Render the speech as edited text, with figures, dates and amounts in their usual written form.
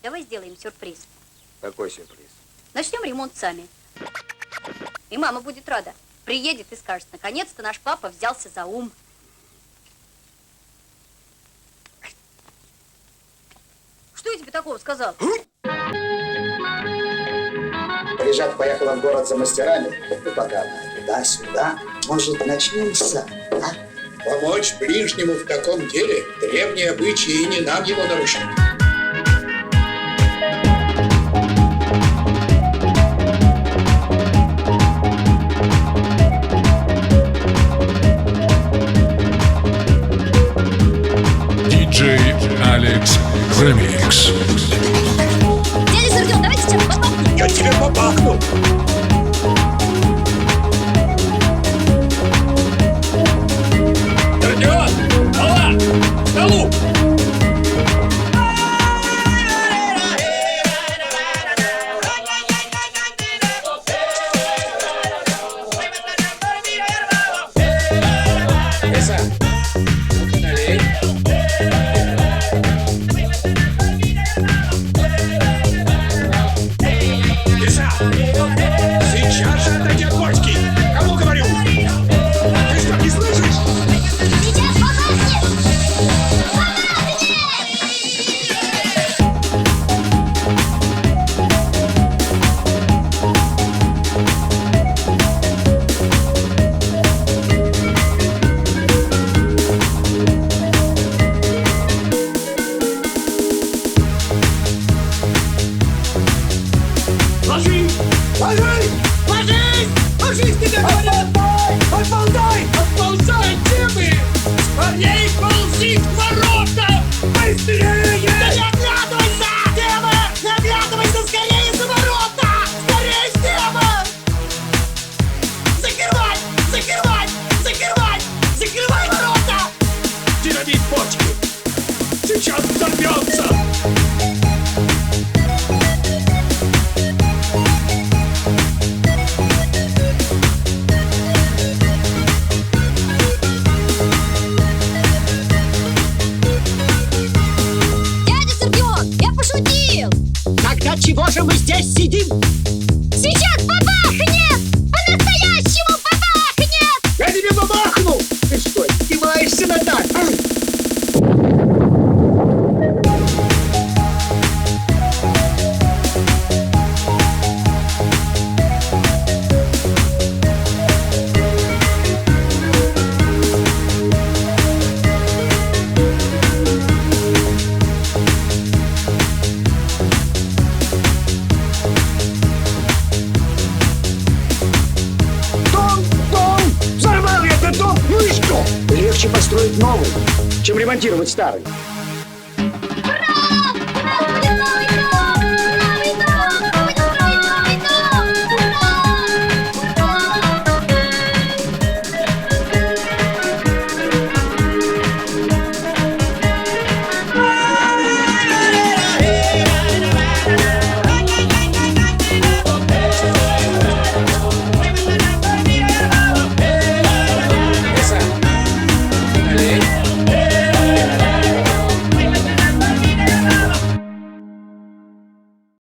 Давай сделаем сюрприз. Какой сюрприз? Начнем ремонт сами. И мама будет рада. Приедет и скажет, наконец-то наш папа взялся за ум. Что я тебе такого сказал? Рижат поехала в город за мастерами. И пока она туда-сюда, может, начнем сами, а? Помочь ближнему в таком деле – древние обычаи, и не нам его нарушать. Диджей Алекс Ремикс. Дядя Сердюн, давайте сейчас побахнем. Я тебе побахну! Сердюн! Алла! К столу! Лиса, ну-ка налей. Лиса, сейчас же отойди от бочки! Кому говорю? Ты что, не слышишь? Сейчас побахнем! Ложись! Ложись! Ложись! Ложись, тебе говорят! Отползай! Отползай, демы! Скорей ползи к воротам! Быстрее! Да не оглядывайся, демы! Не оглядывайся, скорее за ворота! Скорее, демы! Закрывай! Закрывай! Закрывай! Закрывай ворота! Динамит бочки! Сейчас взорвется! Дядя Сердюн, я пошутил! Тогда чего же мы здесь сидим? Сейчас побахнет! По-настоящему побахнет! Я тебе бабахну! Ты что, издеваешься над нами? Дом! Взорвал я этот дом! Ну и что? Легче построить новый, чем ремонтировать старый.